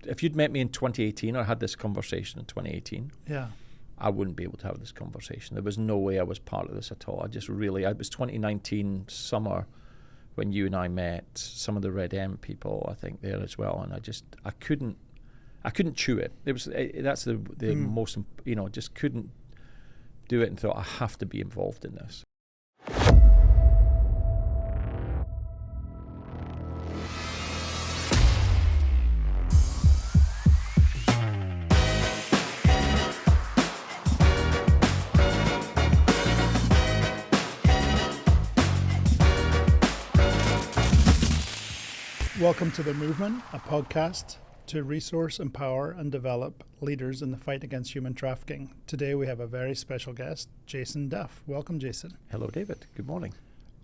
if you'd met me in 2018 or had this conversation in 2018, Yeah. I wouldn't be able to have this conversation. There was no way I was part of this at all. It was 2019 summer when you and I met, some of the RedM people, I think, there as well, and I couldn't chew it. That's the most, just couldn't do it and thought, I have to be involved in this. Welcome to The Movement, a podcast to resource, empower, and develop leaders in the fight against human trafficking. Today we have a very special guest, Jason Duff. Welcome, Jason. Hello, David. Good morning.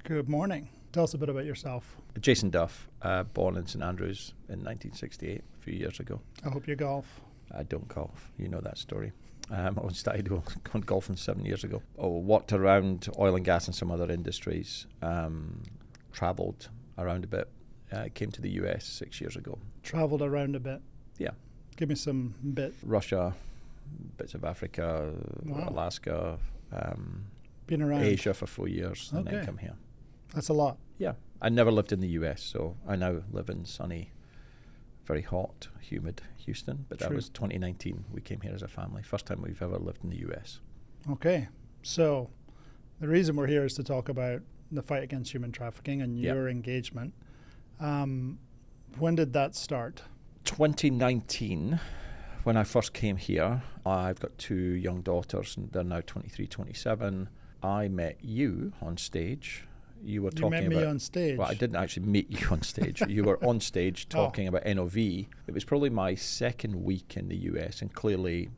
Good morning. Tell us a bit about yourself. Jason Duff, born in St Andrews in 1968, a few years ago. I hope you golf. I don't golf. You know that story. I started going golfing 7 years ago. Worked around oil and gas and some other industries. Travelled around a bit. Came to the US 6 years ago. Traveled around a bit. Yeah. Give me some bit. Russia, bits of Africa, Wow. Alaska, Been around. Asia for 4 years, and Okay. then come here. That's a lot. Yeah. I never lived in the US, so I now live in sunny, very hot, humid Houston. But that True. was 2019. We came here as a family. First time we've ever lived in the US. Okay. So the reason we're here is to talk about the fight against human trafficking and Yeah. your engagement. When did that start? 2019, when I first came here, I've got two young daughters, and they're now 23, 27. I met you on stage. You were talking met about... me on stage. Well, I didn't actually meet you on stage. You were on stage talking about NOV. It was probably my second week in the US, and clearly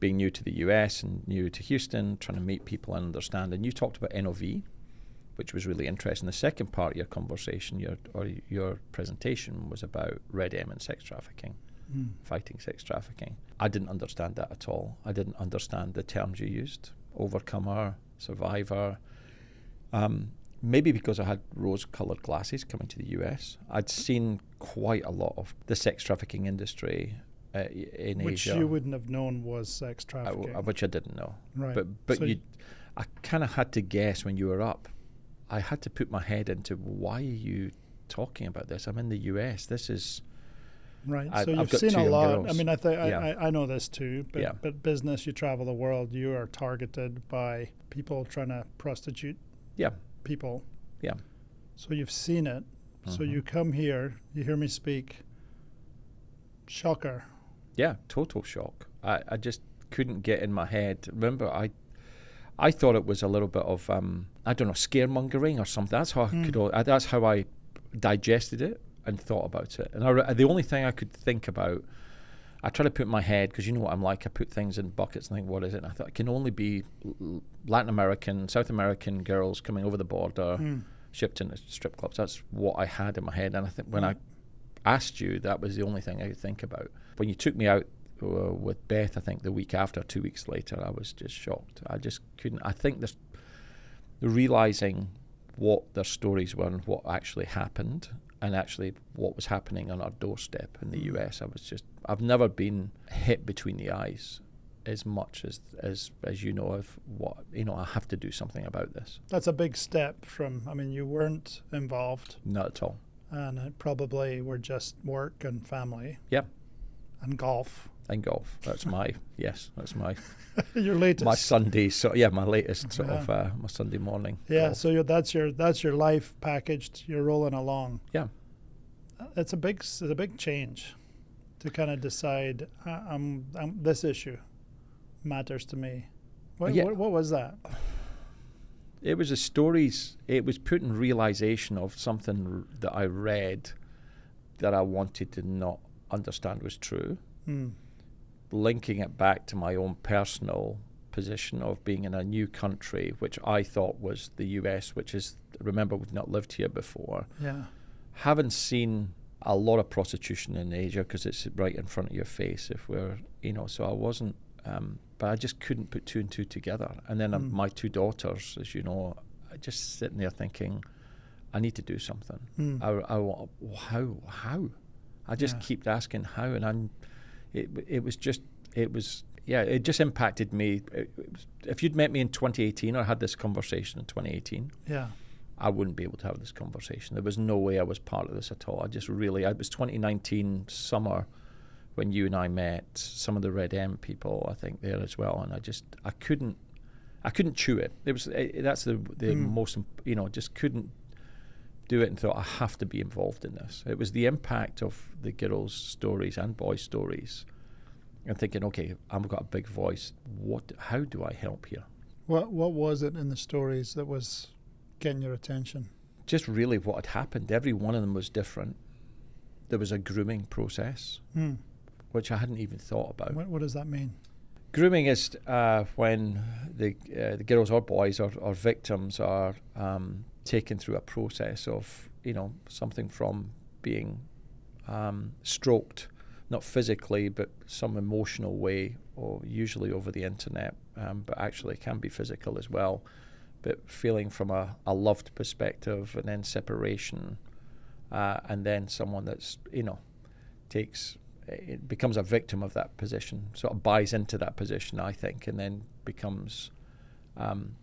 being new to the US and new to Houston, trying to meet people and understand. And you talked about NOV, which was really interesting. The second part of your conversation, your presentation, was about RedM and sex trafficking, fighting sex trafficking. I didn't understand that at all. I didn't understand the terms you used, overcomer, survivor. Maybe because I had rose-coloured glasses coming to the US. I'd seen quite a lot of the sex trafficking industry in which Asia. you wouldn't have known was sex trafficking. Which I didn't know. Right. But So I kind of had to guess when you were up. I had to put my head into, why are you talking about this? I'm in the US. This is... Right. I've So you've got seen two a young lot. girls. I mean, Yeah. I know this too, but, Yeah. but business, you travel the world, you are targeted by people trying to prostitute Yeah. people. Yeah. So you've seen it. So you come here, you hear me speak. Shocker. Yeah, total shock. I just couldn't get in my head. Remember, I thought it was a little bit of, scaremongering or something. That's how that's how I digested it and thought about it. And the only thing I could think about, I try to put in my head, because you know what I'm like, I put things in buckets and think, what is it? And I thought, it can only be Latin American, South American girls coming over the border, shipped into strip clubs. That's what I had in my head. And I think when I asked you, that was the only thing I could think about. When you took me out with Beth, I think the week after, 2 weeks later, I was just shocked. I just couldn't. I think the realizing what their stories were and what actually happened, and actually what was happening on our doorstep in the US, I've never been hit between the eyes as much as you know of what, I have to do something about this. That's a big step you weren't involved. Not at all. And it probably were just work and family. Yeah. And golf. And golf. That's my Your latest. my Sunday. So yeah, my latest sort of my Sunday morning. Yeah. golf. So that's your life packaged. You're rolling along. Yeah. It's a big change to kind of decide this issue matters to me. What was that? It was it was putting realization of something that I read that I wanted to not understand was true. Linking it back to my own personal position of being in a new country, which I thought was the US, which is, remember, we've not lived here before. Yeah. Haven't seen a lot of prostitution in Asia because it's right in front of your face so I wasn't, but I just couldn't put two and two together. And then my two daughters, as you know, I just sitting there thinking, I need to do something. How? I just keep asking how, and it just impacted me. If you'd met me in 2018 or had this conversation in 2018, I wouldn't be able to have this conversation. There was no way I was part of this at all. It was 2019 summer when you and I met, some of the RedM people, I think, there as well, and I couldn't chew it. That's the most, just couldn't do it, and thought I have to be involved in this. It was the impact of the girls' stories and boys' stories, and thinking, okay, I've got a big voice. How do I help here? What was it in the stories that was getting your attention? Just really what had happened. Every one of them was different. There was a grooming process, which I hadn't even thought about. What does that mean? Grooming is when the girls or boys or victims are taken through a process of, something from being stroked, not physically, but some emotional way, or usually over the internet, but actually it can be physical as well. But feeling from a loved perspective, and then separation, and then someone that's, it becomes a victim of that position, sort of buys into that position, I think, and then becomes,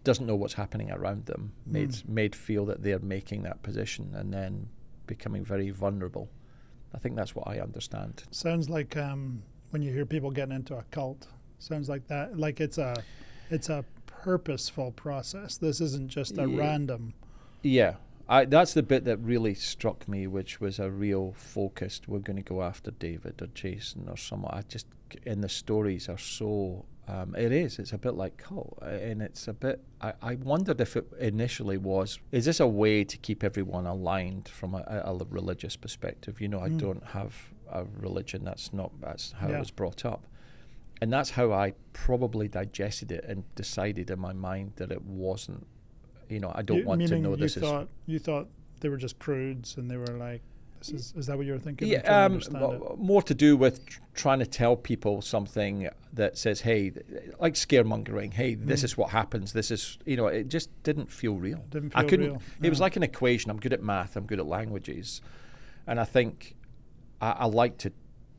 doesn't know what's happening around them, made feel that they're making that position, and then becoming very vulnerable. I think that's what I understand. Sounds like when you hear people getting into a cult, sounds like that, like it's a purposeful process. This isn't just a random. Yeah. That's the bit that really struck me, which was a real focused, we're going to go after David or Jason or someone. And the stories are so, it's a bit like cult. And it's a bit, I wondered if it initially is this a way to keep everyone aligned from a religious perspective? I don't have a religion, that's how I was brought up. And that's how I probably digested it and decided in my mind that it wasn't. I don't want to know this. You thought they were just prudes, and they were like, is that what you were thinking? Yeah, more to do with trying to tell people something that says, hey, like scaremongering. Hey, this is what happens. This is, it just didn't feel real. It was like an equation. I'm good at math. I'm good at languages, and I think I like to.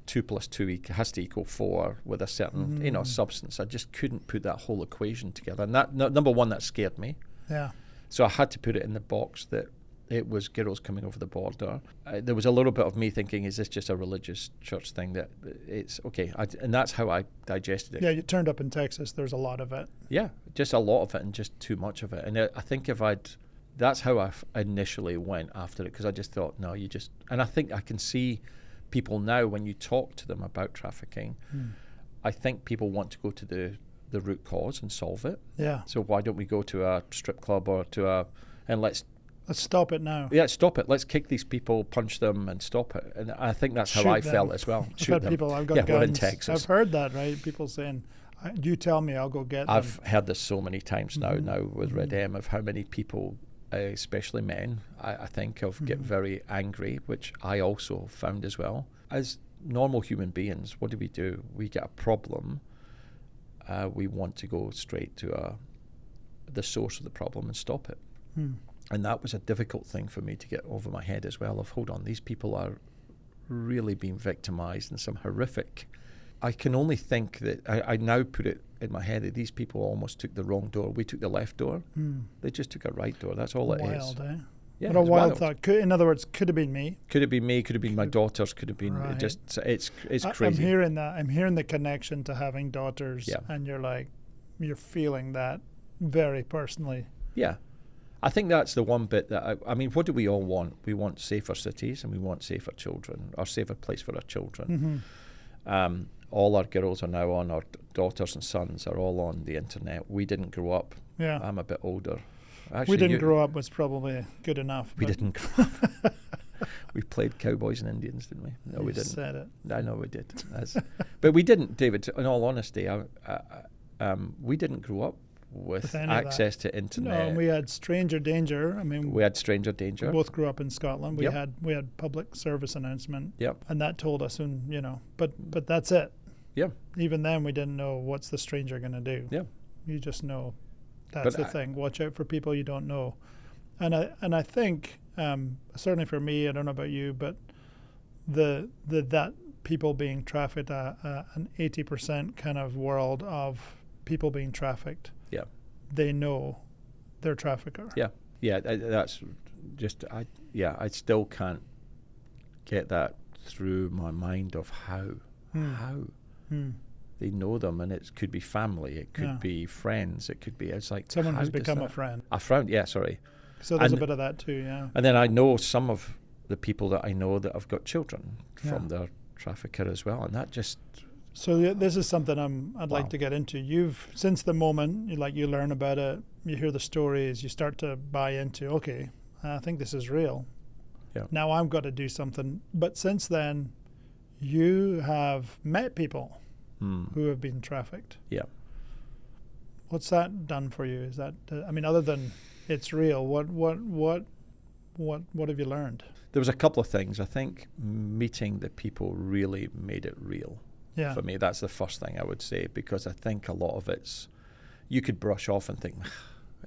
2 + 2 has to equal 4 with a certain, substance. I just couldn't put that whole equation together, and that number one, that scared me. Yeah. So I had to put it in the box that it was girls coming over the border. There was a little bit of me thinking, is this just a religious church thing? That it's okay, and that's how I digested it. Yeah, you turned up in Texas. There's a lot of it. Yeah, just a lot of it, and just too much of it. And I think that's how I initially went after it, because I just thought, no, and I think I can see people now, when you talk to them about trafficking, I think people want to go to the root cause and solve it. Yeah. So why don't we go to a strip club or and let's stop it now. Yeah, stop it. Let's kick these people, punch them, and stop it. And I think that's how I felt as well. I've had people, I've got guns. We're in Texas. I've heard that, right? People saying, you tell me, I'll go get them. I've heard this so many times now with RedM, of how many people, especially men, I think get very angry, which I also found as well. As normal human beings, what do? We get a problem. We want to go straight to the source of the problem and stop it. And that was a difficult thing for me to get over my head as well, of hold on, these people are really being victimized in some horrific. I can only think that I now put it in my head that these people almost took the wrong door. We took the left door. They just took a right door. That's all it is. Wild, eh? Yeah, what a wild thought. In other words, could have been me. Could have been me. Could have been my daughters. Could have been it's crazy. I'm hearing that. I'm hearing the connection to having daughters, and you're feeling that very personally. Yeah, I think that's the one bit that I mean, what do we all want? We want safer cities, and we want safer children, or safer place for our children. All our girls are now on, our daughters and sons are all on the internet. We didn't grow up. Yeah, I'm a bit older. Actually, we didn't grow up was probably good enough. We didn't grow up. We played cowboys and Indians, didn't we? No, we didn't. Said it. I know we did. But we didn't, David, in all honesty. We didn't grow up with access to internet. No, we had stranger danger. I mean, we had stranger danger. We both grew up in Scotland. We had public service announcement. Yep. And that told us, and but that's it. Yeah. Even then, we didn't know what's the stranger going to do. Yeah. You just know. That's the thing. Watch out for people you don't know. And I think certainly for me, I don't know about you, but that people being trafficked, an 80% kind of world of people being trafficked. Yeah. They know their trafficker. Yeah. Yeah, that's just, I still can't get that through my mind of how. They know them, and it could be family, it could be friends, it could be, it's like someone who's become a friend. A friend, yeah, sorry. So there's a bit of that too, yeah. And then I know some of the people that I know that have got children from their trafficker as well, and that just... So this is something I'd like to get into. You've, since the moment you learn about it, you hear the stories, you start to buy into, okay, I think this is real. Yeah. Now I've got to do something. But since then, you have met people who have been trafficked. Yeah. What's that done for you? Is that, other than it's real, what have you learned? There was a couple of things. I think meeting the people really made it real. Yeah. For me, that's the first thing I would say, because I think a lot of it's, you could brush off and think,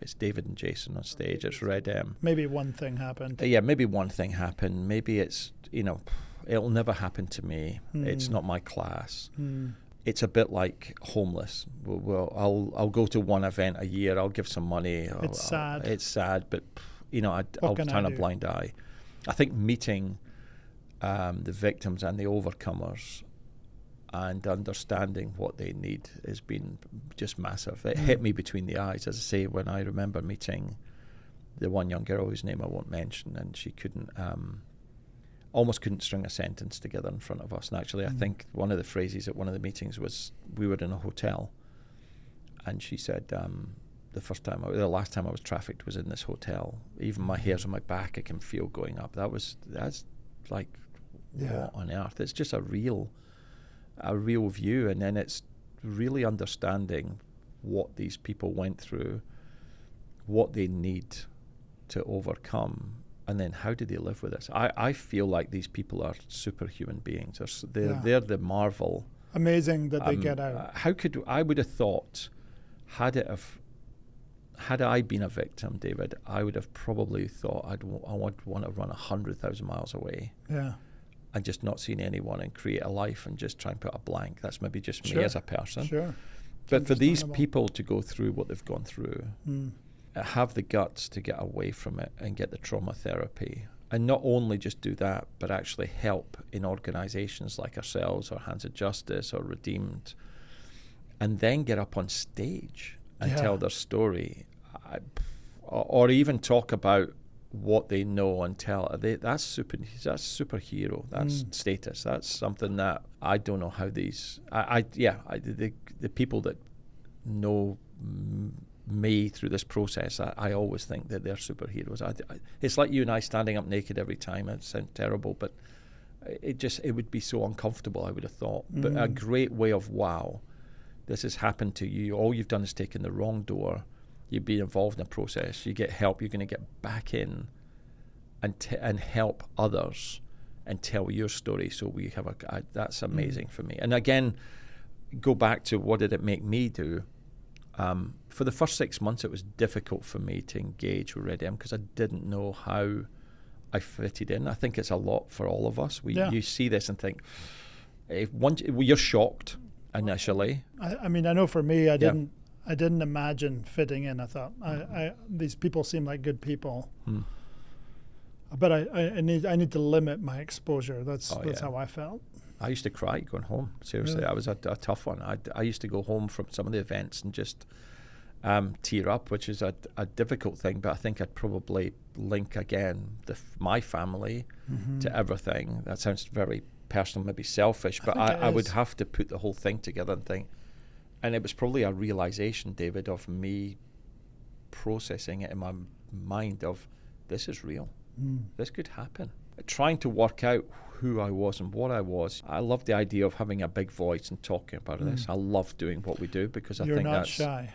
it's David and Jason on stage, it's RedM. Maybe one thing happened. Yeah, maybe one thing happened. Maybe it's, it'll never happen to me. It's not my class. It's a bit like homeless. Well, I'll go to one event a year. I'll give some money. It's sad. It's sad, but I'll turn a blind eye. I think meeting the victims and the overcomers and understanding what they need has been just massive. It hit me between the eyes, as I say, when I remember meeting the one young girl whose name I won't mention, and she almost couldn't string a sentence together in front of us. And actually, I think one of the phrases at one of the meetings was, we were in a hotel, and she said, the last time I was trafficked was in this hotel. Even my hairs on my back, I can feel going up. That's like, what on earth? It's just a real view. And then it's really understanding what these people went through, what they need to overcome, and then how do they live with this? I feel like these people are superhuman beings. They're the marvel. Amazing that they get out. I would have thought, had I been a victim, David, I would have probably thought I would want to run 100,000 miles away. Yeah. And just not seen anyone and create a life and just try and put a blank. That's maybe just me as a person. Sure. But for these people to go through what they've gone through, have the guts to get away from it and get the trauma therapy, and not only just do that, but actually help in organisations like ourselves or Hands of Justice or Redeemed, and then get up on stage and tell their story, or even talk about what they know and tell. That's superhero. That's status. That's something that I don't know how these. The people that know me through this process, I always think that they're superheroes. It's like you and I standing up naked every time. It sounds terrible, but it would be so uncomfortable, I would have thought. But a great way of, wow, this has happened to you. All you've done is taken the wrong door. You've been involved in a process. You get help. You're going to get back in and help others and tell your story. So we have that's amazing for me. And again, go back to what did it make me do? For the first 6 months, it was difficult for me to engage with RedM because I didn't know how I fitted in. I think it's a lot for all of us. You see this and think, you're shocked initially. I know for me, I didn't imagine fitting in. I thought these people seem like good people, but I need to limit my exposure. That's how I felt. I used to cry going home. Seriously, really? I was a tough one. I used to go home from some of the events and just tear up, which is a difficult thing. But I think I'd probably link again my family to everything. That sounds very personal, maybe selfish, but I would have to put the whole thing together and think. And it was probably a realization, David, of me processing it in my mind of, this is real. This could happen. Trying to work out who I was and what I was. I love the idea of having a big voice and talking about this. I love doing what we do because I think that's... You're not shy.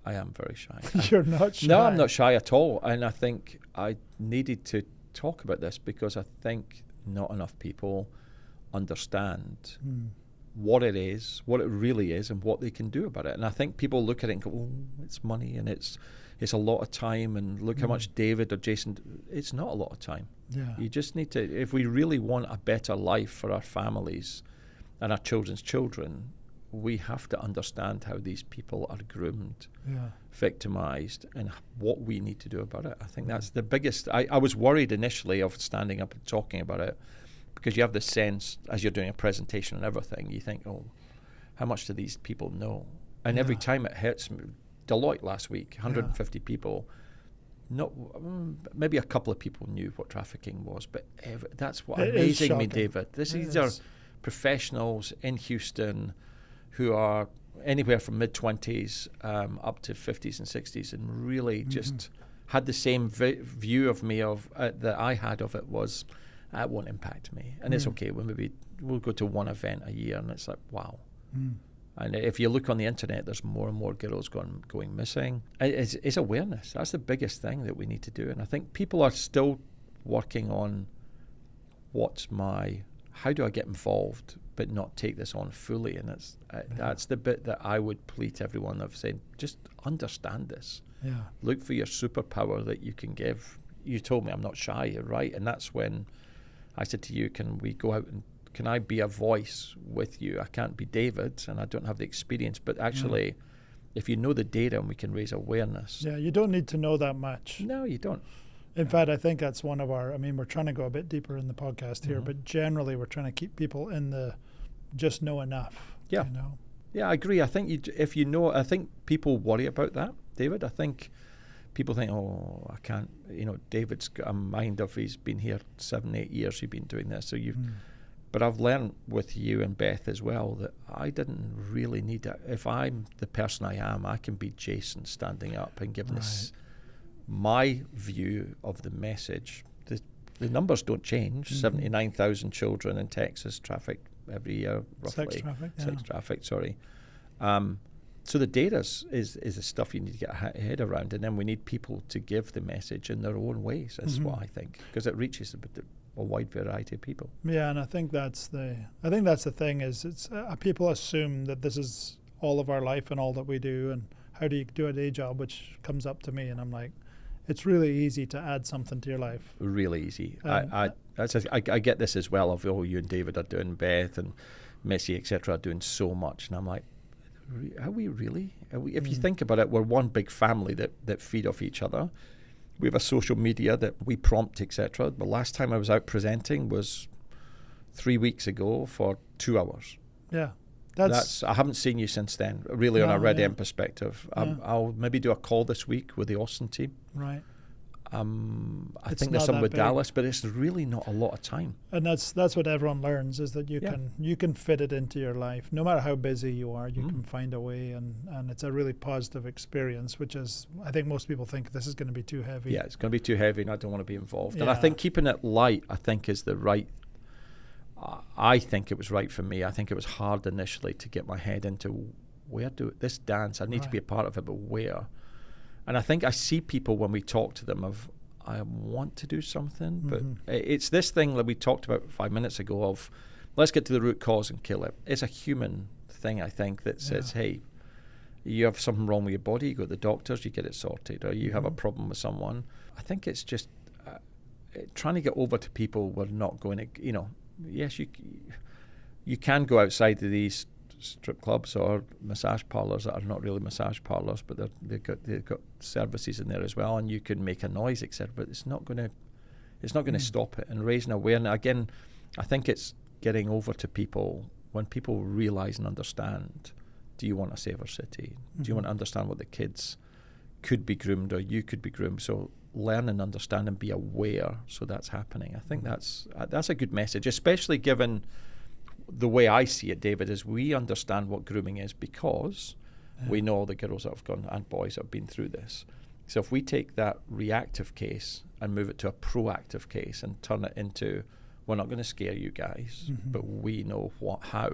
I am very shy. You're not shy. No, I'm not shy at all. And I think I needed to talk about this because I think not enough people understand what it is, what it really is, and what they can do about it. And I think people look at it and go, oh, it's money and it's a lot of time, and look how much David or Jason... It's not a lot of time. Yeah. You just need to, if we really want a better life for our families and our children's children, we have to understand how these people are groomed, victimized, and what we need to do about it. I think that's the biggest. I was worried initially of standing up and talking about it, because you have this sense, as you're doing a presentation and everything, you think, oh, how much do these people know? And every time it hits me, Deloitte last week, 150 people, maybe a couple of people knew what trafficking was, but that's what amazing me, David. These are professionals in Houston who are anywhere from mid-20s up to 50s and 60s, and really just had the same view of me that I had of it was, that won't impact me. And it's okay, we'll go to one event a year, and it's like, wow. And if you look on the internet, there's more and more girls going missing. It's awareness. That's the biggest thing that we need to do. And I think people are still working on how do I get involved but not take this on fully? And that's the bit that I would plead to everyone of saying, just understand this. Yeah. Look for your superpower that you can give. You told me I'm not shy, right? And that's when I said to you, can we go out and can I be a voice with you? I can't be David, and I don't have the experience, but actually, if you know the data and we can raise awareness. Yeah, you don't need to know that much. No, you don't. In fact, I think that's one of we're trying to go a bit deeper in the podcast here, but generally we're trying to keep people in the just know enough. Yeah. You know? Yeah, I agree. I think if you know, I think people worry about that, David. I think people think, oh, I can't, David's got a mind of, he's been here 7-8 years, he's been doing this. So but I've learned with you and Beth as well that I didn't really need it. If I'm the person I am, I can be Jason standing up and giving this my view of the message. The numbers don't change. 79,000 children in Texas trafficked every year, roughly. Sex trafficked, sorry. So the data is the stuff you need to get a head around, and then we need people to give the message in their own ways. That's what I think, because it reaches a wide variety of people. Yeah, and I think that's the thing is it's people assume that this is all of our life and all that we do, and how do you do a day job, which comes up to me, and I'm like, it's really easy to add something to your life. Really easy. I get this as well of, you and David are doing, Beth and Missy, etc., are doing so much, and I'm like, are we really? If you think about it, we're one big family that feed off each other. We have a social media that we prompt, etc. The last time I was out presenting was 3 weeks ago for 2 hours. Yeah. I haven't seen you since then, really, on a RedM perspective. I'll maybe do a call this week with the Austin team. Right. I think there's some with Dallas, but it's really not a lot of time. And that's what everyone learns, is that you can fit it into your life. No matter how busy you are, you can find a way, and it's a really positive experience, which is, I think most people think this is going to be too heavy. Yeah, it's going to be too heavy and I don't want to be involved. And I think keeping it light, I think, is the right... I think it was right for me. I think it was hard initially to get my head into this dance. I need to be a part of it, but where? And I think I see people when we talk to them of, I want to do something, but it's this thing that we talked about 5 minutes ago of, let's get to the root cause and kill it. It's a human thing, I think, that says, hey, you have something wrong with your body, you go to the doctors, you get it sorted, or you have a problem with someone. I think it's just trying to get over to people. We're not going to, yes, you can go outside of these strip clubs or massage parlors that are not really massage parlors, but they've got services in there as well, and you can make a noise, etc. But it's not going to stop it. And raising awareness again, I think it's getting over to people when people realize and understand. Do you want a safer city? Do you want to understand what the kids could be groomed, or you could be groomed? So learn and understand and be aware, so that's happening. I think that's a good message, especially given the way I see it, David, is we understand what grooming is because we know all the girls that have gone and boys that have been through this. So if we take that reactive case and move it to a proactive case and turn it into, we're not going to scare you guys, but we know how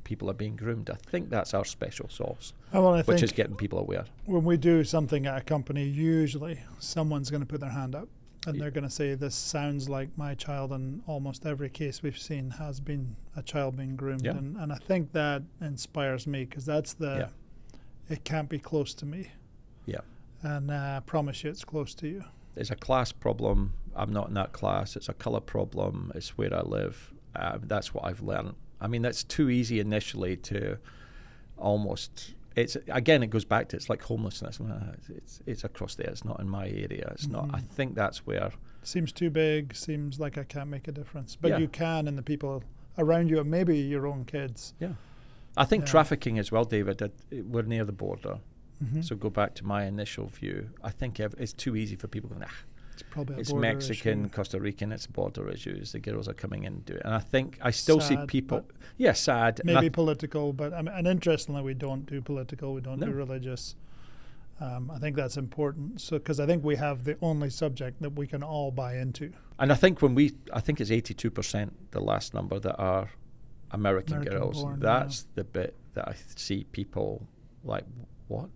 people are being groomed. I think that's our special sauce, which is getting people aware. When we do something at a company, usually someone's going to put their hand up and they're going to say, this sounds like my child, and almost every case we've seen has been a child being groomed. And I think that inspires me, because that's it can't be close to me. Yeah. And I promise you it's close to you. It's a class problem. I'm not in that class. It's a colour problem. It's where I live. That's what I've learned. I mean, that's too easy initially to almost. It's again, it goes back to it's like homelessness. It's across there. It's not in my area. It's not. I think that's where. Seems too big. Seems like I can't make a difference. But Yeah. you can, and the people around you, and maybe your own kids. Yeah. I think Yeah. trafficking as well, David. We're near the border. Mm-hmm. So go back to my initial view. I think it's too easy for people going, It's probably it's a border Mexican, issue. Costa Rican, it's border issues. The girls are coming in and do it. And I think I still see Sad, people. but Yeah, sad. And Maybe political, but and interestingly, we don't do political. We don't No. do religious. I think that's important. So because I think we have the only subject that we can all buy into. And I think I think it's 82% the last number that are American girls. American-born, That's the bit that I see people like, what?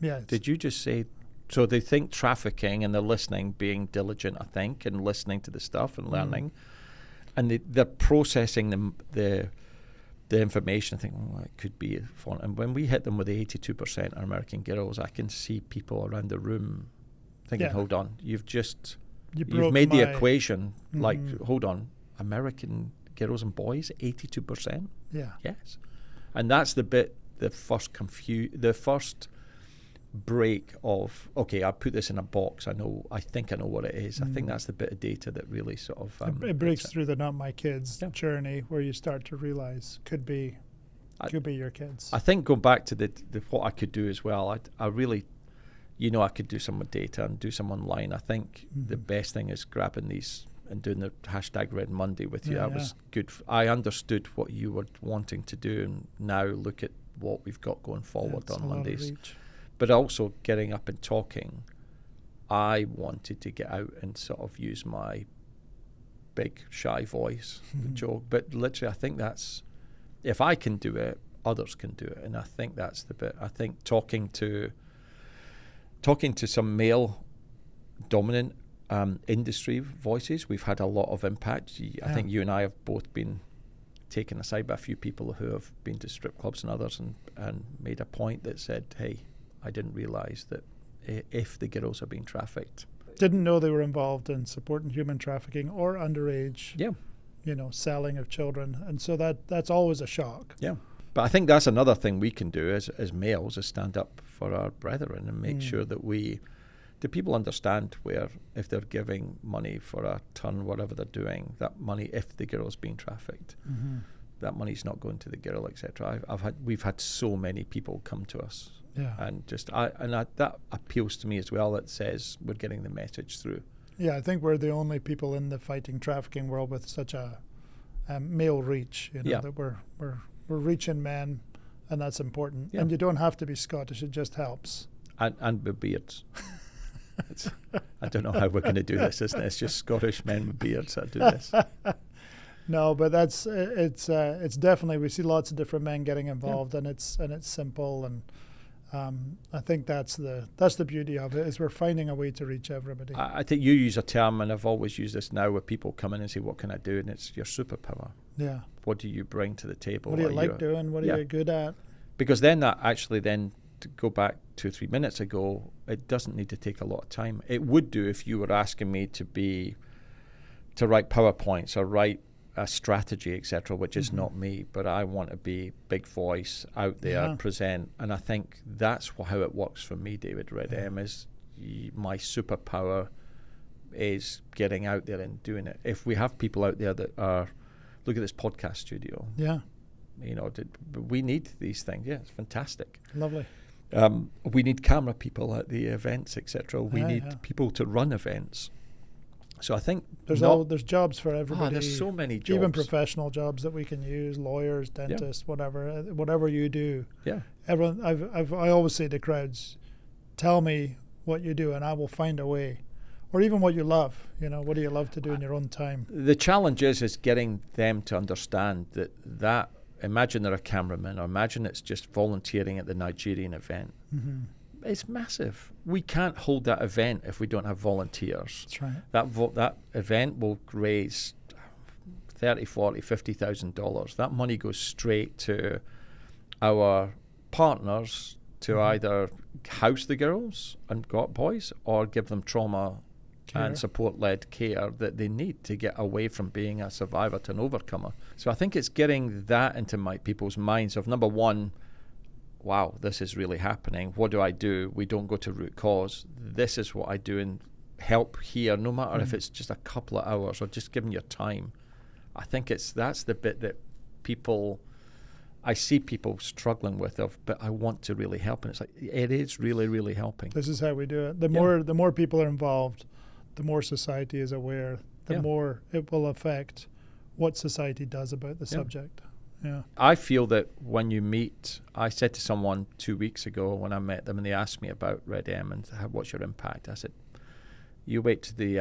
Yeah. Did you just say? So they think trafficking and they're listening, being diligent, I think, and listening to the stuff and learning. And they're processing the information, thinking, well, it could be fun. And when we hit them with the 82% are American girls, I can see people around the room thinking, hold on, you've made the equation, like, hold on, American girls and boys, 82%? Yeah. Yes. And that's the bit, the first break of, okay, I put this in a box, I think I know what it is. I think that's the bit of data that really sort of it breaks through the not my kids journey, where you start to realize could be your kids. I think going back to the what I could do as well, I really, I could do some with data and do some online. I think the best thing is grabbing these and doing the hashtag Red Monday with you. That was good. I understood what you were wanting to do, and now look at what we've got going forward on Mondays. But also getting up and talking, I wanted to get out and sort of use my big shy voice, joke. But literally, I think that's, if I can do it, others can do it, and I think that's the bit. I think talking to some male dominant industry voices, we've had a lot of impact. I think you and I have both been taken aside by a few people who have been to strip clubs and others and made a point that said, hey, I didn't realise that if the girls are being trafficked. Didn't know they were involved in supporting human trafficking or underage, Yeah. Selling of children. And so that's always a shock. Yeah. But I think that's another thing we can do as males, is stand up for our brethren and make sure that do people understand where, if they're giving money for a ton, whatever they're doing, that money, if the girl's being trafficked, that money's not going to the girl, etc. We've had so many people come to us. Yeah. And that appeals to me as well. That says we're getting the message through. Yeah, I think we're the only people in the fighting trafficking world with such a male reach. That we're reaching men, and that's important. Yeah. And you don't have to be Scottish; it just helps. And with beards. I don't know how we're going to do this, isn't it? It's just Scottish men with beards that do this. No, but it's definitely, we see lots of different men getting involved, and it's simple, and I think that's the beauty of it, is we're finding a way to reach everybody. I think you use a term, and I've always used this now, where people come in and say, what can I do? And it's your superpower. Yeah. What do you bring to the table? What do you like doing? What are you good at? Because then that actually then, to go back 2 or 3 minutes ago, it doesn't need to take a lot of time. It would do if you were asking me to write PowerPoints or write a strategy, etc., which is not me, but I want to be big voice out there, present, and I think that's how it works for me, David. RedM is my superpower is getting out there and doing it. If we have people out there that are, look at this podcast studio. Yeah. We need these things. Yeah, it's fantastic. Lovely. We need camera people at the events, etc. We need people to run events. So I think there's jobs for everybody. There's so many jobs, even professional jobs that we can use, lawyers, dentists, whatever you do. Yeah. Everyone, I always say to crowds, tell me what you do, and I will find a way, or even what you love. What do you love to do in your own time? The challenge is getting them to understand that. Imagine they're a cameraman, or imagine it's just volunteering at the Nigerian event. It's massive. We can't hold that event if we don't have volunteers. That's right. That event will raise $30,000, $40,000, $50,000. That money goes straight to our partners to either house the girls and boys, or give them trauma and support-led care that they need to get away from being a survivor to an overcomer. So I think it's getting that into people's minds of, number one, wow, this is really happening. What do I do? We don't go to root cause. This is what I do, and help here, no matter if it's just a couple of hours or just giving your time. I think that's the bit that I see people struggling with, but I want to really help. And it's like, it is really, really helping. This is how we do it. The more people are involved, the more society is aware, the more it will affect what society does about the subject. Yeah. I feel that when you meet, I said to someone 2 weeks ago when I met them and they asked me about RedM and what's your impact, I said, you wait to the,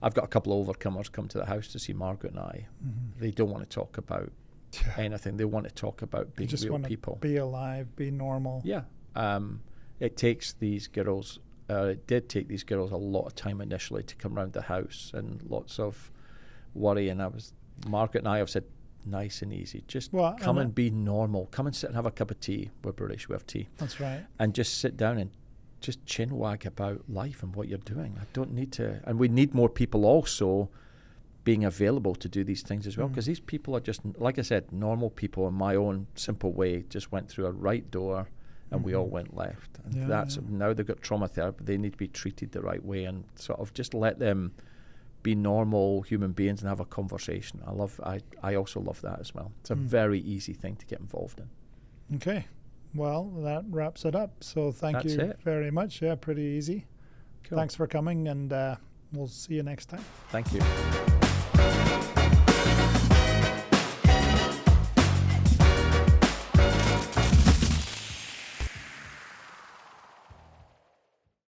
I've got a couple of overcomers come to the house to see Margaret and I. Mm-hmm. They don't want to talk about anything. They want to talk about being real people. Be alive, be normal. Yeah. It takes these girls, it did take these girls a lot of time initially to come around the house and lots of worry. And Margaret and I have said, nice and easy. Just come and be normal. Come and sit and have a cup of tea. We're British, we have tea. That's right. And just sit down and just chin wag about life and what you're doing. I don't need to, and we need more people also being available to do these things as well, because these people are just, like I said, normal people in my own simple way, just went through a right door and we all went left. And now they've got trauma therapy, they need to be treated the right way, and sort of just let them be normal human beings and have a conversation. I also love that as well. It's a very easy thing to get involved in. Okay. Well, that wraps it up. So thank you very much. Yeah, pretty easy. Cool. Thanks for coming, and we'll see you next time. Thank you.